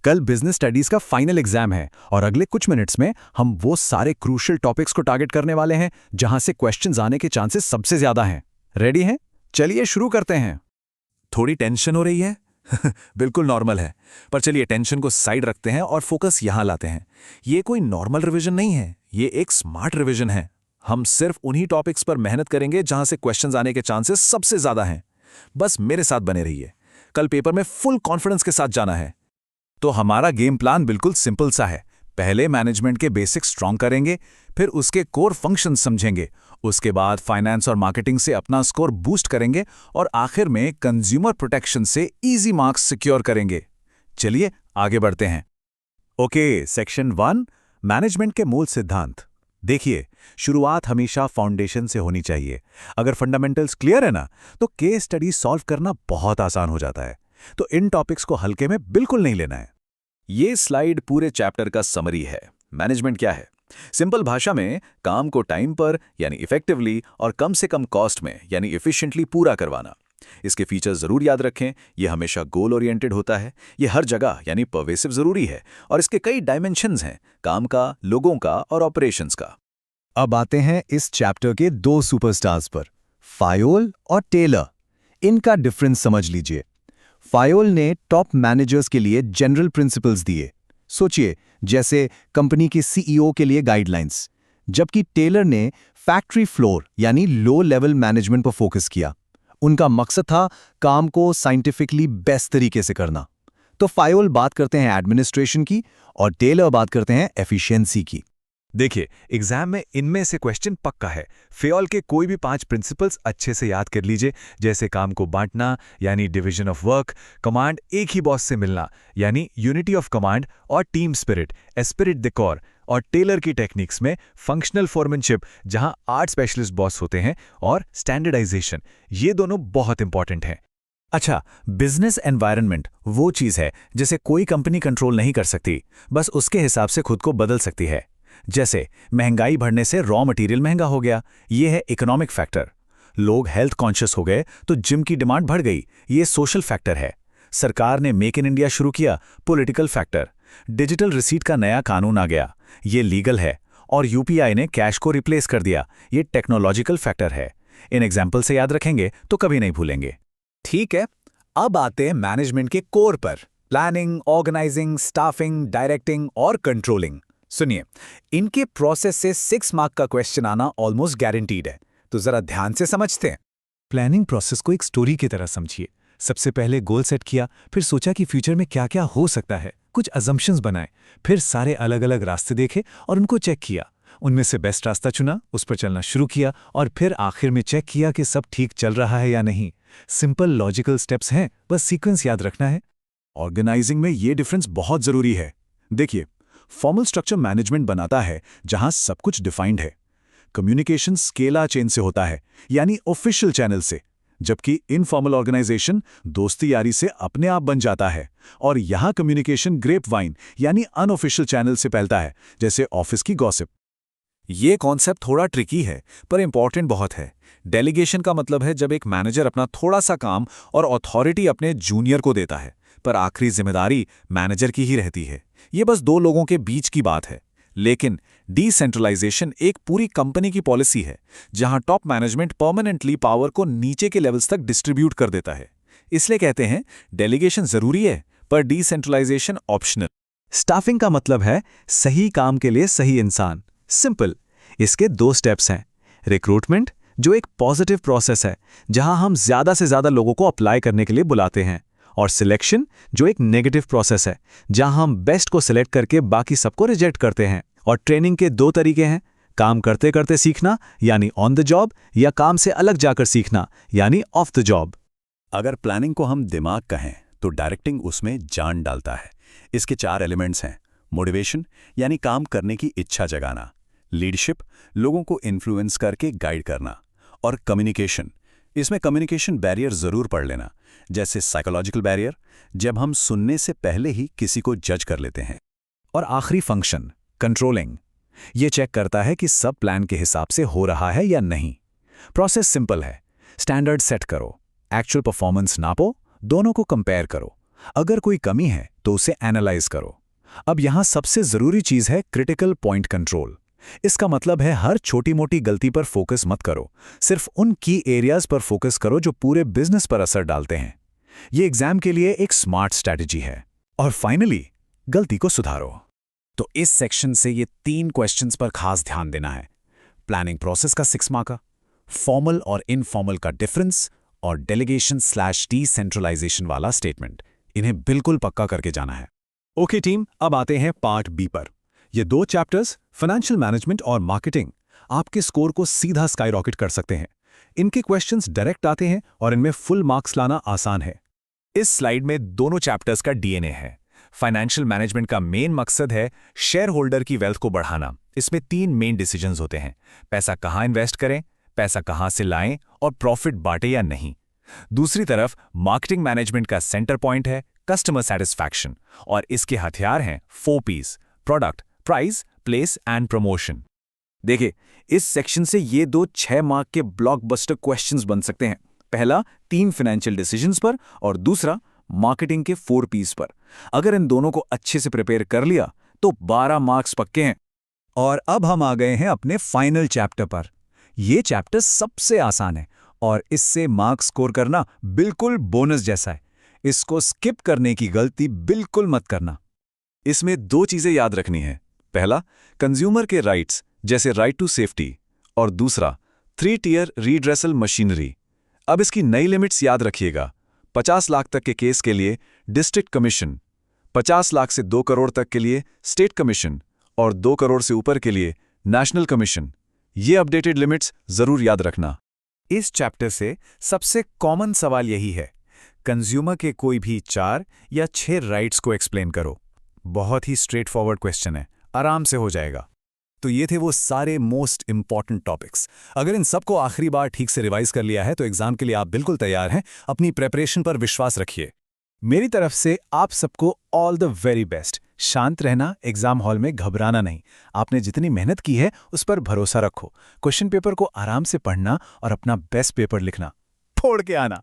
कल business studies का final exam है और अगले कुछ मिनट्स में हम वो सारे क्रूशियल टॉपिक्स को टारगेट करने वाले हैं जहां से क्वेश्चंस आने के चांसेस सबसे ज्यादा हैं। रेडी हैं? चलिए शुरू करते हैं। थोड़ी टेंशन हो रही है? बिल्कुल नॉर्मल है, पर चलिए टेंशन को साइड रखते हैं और फोकस यहां लाते हैं। ये कोई नॉर्मल रिवीजन नहीं है, ये एक स्मार्ट रिवीजन है। हम सिर्फ उन्हीं टॉपिक्स पर मेहनत करेंगे जहां से क्वेश्चंस आने के चांसेस सबसे ज्यादा हैं। बस मेरे साथ बने रहिए, कल पेपर में फुल कॉन्फिडेंस के साथ जाना है। तो हमारा गेम प्लान बिल्कुल सिंपल सा है। पहले मैनेजमेंट के बेसिक्स स्ट्रॉन्ग करेंगे, फिर उसके कोर फंक्शंस समझेंगे, उसके बाद फाइनेंस और मार्केटिंग से अपना स्कोर बूस्ट करेंगे और आखिर में कंज्यूमर प्रोटेक्शन से इजी मार्क्स सिक्योर करेंगे। चलिए आगे बढ़ते हैं। ओके, सेक्शन 1, मैनेजमेंट के मूल सिद्धांत। देखिए, शुरुआत हमेशा फाउंडेशन से होनी चाहिए। अगर फंडामेंटल्स क्लियर है ना, तो केस स्टडी सॉल्व करना बहुत आसान हो जाता है। तो इन टॉपिक्स को हल्के में बिल्कुल नहीं लेना है। ये स्लाइड पूरे चैप्टर का समरी है। मैनेजमेंट क्या है? सिंपल भाषा में काम को टाइम पर यानी इफेक्टिवली और कम से कम कॉस्ट में यानी एफिशिएंटली पूरा करवाना। इसके फीचर्स जरूर याद रखें। यह हमेशा गोल ओरिएंटेड होता है, यह हर जगह यानी परवेसिव जरूरी है और इसके कई डायमेंशंस हैं, काम का, लोगों का और ऑपरेशंस का। अब आते हैं इस चैप्टर के दो सुपरस्टार्स पर, फायोल और टेलर। इनका डिफरेंस समझ लीजिए। फायोल ने टॉप मैनेजर्स के लिए जनरल प्रिंसिपल्स दिए, सोचिए जैसे कंपनी के सीईओ के लिए गाइडलाइंस, जबकि टेलर ने फैक्ट्री फ्लोर यानी लो लेवल मैनेजमेंट पर फोकस किया। उनका मकसद था काम को साइंटिफिकली बेस्ट तरीके से करना। तो फायोल बात करते हैं एडमिनिस्ट्रेशन की और टेलर बात करते हैं एफिशिएंसी की। देखिए, एग्जाम में इनमें से क्वेश्चन पक्का है। फेयोल के कोई भी 5 प्रिंसिपल्स अच्छे से याद कर लीजिए, जैसे काम को बांटना यानी डिवीजन ऑफ वर्क, कमांड एक ही बॉस से मिलना यानी यूनिटी ऑफ कमांड और team spirit, Spirit the core, और टेलर की टेक्निक्स में फंक्शनल फोरमैनशिप जहां 8 स्पेशलिस्ट बॉस होते हैं, और स्टैंडर्डाइजेशन। ये दोनों बहुत इंपॉर्टेंट हैं। अच्छा, बिजनेस एनवायरनमेंट वो चीज़ है जिसे कोई कंपनी कंट्रोल नहीं कर सकती, बस उसके हिसाब से खुद को बदल सकती है। जैसे महंगाई बढ़ने से रॉ मटेरियल महंगा हो गया, ये है इकोनॉमिक फैक्टर। लोग हेल्थ कॉन्शियस हो गए तो जिम की डिमांड बढ़ गई, ये सोशल फैक्टर है। सरकार ने मेक इन इंडिया शुरू किया, पॉलिटिकल फैक्टर। डिजिटल रिसीट का नया कानून आ गया, ये लीगल है। और यूपीआई ने कैश को रिप्लेस कर दिया, ये टेक्नोलॉजिकल फैक्टर है। इन एग्जाम्पल से याद रखेंगे तो कभी नहीं भूलेंगे। ठीक है, अब आते हैं मैनेजमेंट के कोर पर, प्लानिंग, ऑर्गेनाइजिंग, स्टाफिंग, डायरेक्टिंग और कंट्रोलिंग। सुनिए, इनके प्रोसेस से 6 मार्क का क्वेश्चन आना ऑलमोस्ट गारंटीड है। तो जरा ध्यान से समझते हैं। प्लानिंग प्रोसेस को एक स्टोरी की तरह समझिए। सबसे पहले गोल सेट किया, फिर सोचा कि फ्यूचर में क्या क्या हो सकता है, कुछ अजम्पशंस बनाए, फिर सारे अलग अलग रास्ते देखे और उनको चेक किया। उनमें से बेस्ट रास्ता चुना, उस पर चलना शुरू किया और फिर आखिर में चेक किया कि सब ठीक चल रहा है या नहीं। सिंपल लॉजिकल स्टेप्स हैं, बस सीक्वेंस याद रखना है। ऑर्गेनाइजिंग में ये डिफरेंस बहुत जरूरी है। देखिए, फॉर्मल स्ट्रक्चर मैनेजमेंट बनाता है जहां सब कुछ डिफाइंड है। कम्युनिकेशन स्केला चेन से होता है यानी ऑफिशियल चैनल से, जबकि इनफॉर्मल ऑर्गेनाइजेशन दोस्ती यारी से अपने आप बन जाता है। और यहां कम्युनिकेशन ग्रेप वाइन यानी अनऑफिशियल चैनल से फैलता है, जैसे ऑफिस की गॉसिप। ये कॉन्सेप्ट थोड़ा ट्रिकी है पर इंपॉर्टेंट बहुत है। डेलीगेशन का मतलब है जब एक मैनेजर अपना थोड़ा सा काम और अथॉरिटी अपने जूनियर को देता है, पर आखिरी जिम्मेदारी मैनेजर की ही रहती है। ये बस 2 लोगों के बीच की बात है। लेकिन डिसेंट्रलाइजेशन एक पूरी कंपनी की पॉलिसी है, जहां टॉप मैनेजमेंट परमानेंटली पावर को नीचे के लेवल्स तक डिस्ट्रीब्यूट कर देता है। इसलिए कहते हैं डेलीगेशन जरूरी है पर डिसेंट्रलाइजेशन ऑप्शनल। स्टाफिंग का मतलब है सही काम के लिए सही इंसान। सिंपल, इसके 2 स्टेप्स हैं। रिक्रूटमेंट, जो एक पॉजिटिव प्रोसेस है जहां हम ज्यादा से ज्यादा लोगों को अप्लाई करने के लिए बुलाते हैं, और सिलेक्शन, जो एक नेगेटिव प्रोसेस है जहां हम बेस्ट को सिलेक्ट करके बाकी सबको रिजेक्ट करते हैं। और ट्रेनिंग के 2 तरीके हैं, काम करते करते सीखना यानी ऑन द जॉब, या काम से अलग जाकर सीखना यानी ऑफ द जॉब। अगर प्लानिंग को हम दिमाग कहें तो डायरेक्टिंग उसमें जान डालता है। इसके 4 एलिमेंट्स हैं। मोटिवेशन यानी काम करने की इच्छा जगाना, लीडरशिप लोगों को इन्फ्लुएंस करके गाइड करना, और कम्युनिकेशन, इसमें कम्युनिकेशन बैरियर जरूर पढ़ लेना, जैसे साइकोलॉजिकल बैरियर, जब हम सुनने से पहले ही किसी को जज कर लेते हैं। और आखिरी फंक्शन, कंट्रोलिंग, ये चेक करता है कि सब प्लान के हिसाब से हो रहा है या नहीं। प्रोसेस सिंपल है, स्टैंडर्ड सेट करो, एक्चुअल परफॉर्मेंस नापो, दोनों को कंपेयर करो। अगर कोई कमी है तो उसे एनालाइज करो। अब यहां सबसे जरूरी चीज है क्रिटिकल पॉइंट कंट्रोल। इसका मतलब है हर छोटी मोटी गलती पर फोकस मत करो, सिर्फ उन की एरियाज पर फोकस करो जो पूरे बिजनेस पर असर डालते हैं। ये एग्जाम के लिए एक स्मार्ट स्ट्रैटेजी है। और फाइनली, गलती को सुधारो। तो इस सेक्शन से ये 3 क्वेश्चंस पर खास ध्यान देना है। प्लानिंग प्रोसेस का 6 मार्क का, फॉर्मल और इनफॉर्मल का डिफरेंस, और डेलीगेशन/डिसेंट्रलाइजेशन वाला स्टेटमेंट। इन्हें बिल्कुल पक्का करके जाना है। ओके टीम, अब आते हैं पार्ट बी पर। ये 2 चैप्टर्स, फाइनेंशियल मैनेजमेंट और मार्केटिंग, आपके स्कोर को सीधा स्काई रॉकेट कर सकते हैं। इनके क्वेश्चंस डायरेक्ट आते हैं और इनमें फुल मार्क्स लाना आसान है। इस स्लाइड में दोनों चैप्टर्स का डीएनए है। फाइनेंशियल मैनेजमेंट का मेन मकसद है शेयर होल्डर की वेल्थ को बढ़ाना। इसमें 3 मेन डिसीजंस होते हैं: पैसा कहाँ इन्वेस्ट करें, पैसा कहाँ से लाएं और प्रॉफिट बांटे या नहीं। दूसरी तरफ मार्केटिंग मैनेजमेंट का सेंटर पॉइंट है कस्टमर सेटिस्फैक्शन, और इसके हथियार हैं 4 P's: product, price, place and promotion. देखिए, इस सेक्शन से ये 2 6 मार्क के ब्लॉकबस्टर क्वेश्चंस बन सकते हैं। पहला 3 फाइनेंशियल डिसीजंस पर और दूसरा मार्केटिंग के 4 P's पर। अगर इन दोनों को अच्छे से प्रिपेयर कर लिया तो 12 मार्क्स पक्के हैं। और अब हम आ गए हैं अपने फाइनल चैप्टर पर। ये चैप्टर सबसे आसान है और इससे मार्क्स स्कोर करना बिल्कुल बोनस जैसा है। इसको स्किप करने की गलती बिल्कुल मत करना। इसमें 2 चीजें याद रखनी है। पहला, कंज्यूमर के राइट्स जैसे राइट टू सेफ्टी, और दूसरा 3 टियर रीड्रेसल मशीनरी। अब इसकी नई लिमिट्स याद रखिएगा। 50 लाख तक के केस के लिए डिस्ट्रिक्ट कमीशन, 50 लाख से 2 करोड़ तक के लिए स्टेट कमीशन और 2 करोड़ से ऊपर के लिए नेशनल कमीशन। ये अपडेटेड लिमिट्स जरूर याद रखना। इस चैप्टर से सबसे कॉमन सवाल यही है, कंज्यूमर के कोई भी 4 या 6 राइट्स को एक्सप्लेन करो। बहुत ही स्ट्रेट फॉरवर्ड क्वेश्चन है, आराम से हो जाएगा। तो ये थे वो सारे मोस्ट इंपॉर्टेंट टॉपिक्स। अगर इन सबको आखिरी बार ठीक से रिवाइज कर लिया है तो एग्जाम के लिए आप बिल्कुल तैयार हैं। अपनी प्रेपरेशन पर विश्वास रखिए। मेरी तरफ से आप सबको ऑल द वेरी बेस्ट। शांत रहना, एग्जाम हॉल में घबराना नहीं। आपने जितनी मेहनत की है उस पर भरोसा रखो। क्वेश्चन पेपर को आराम से पढ़ना और अपना बेस्ट पेपर लिखना। फोड़ के आना।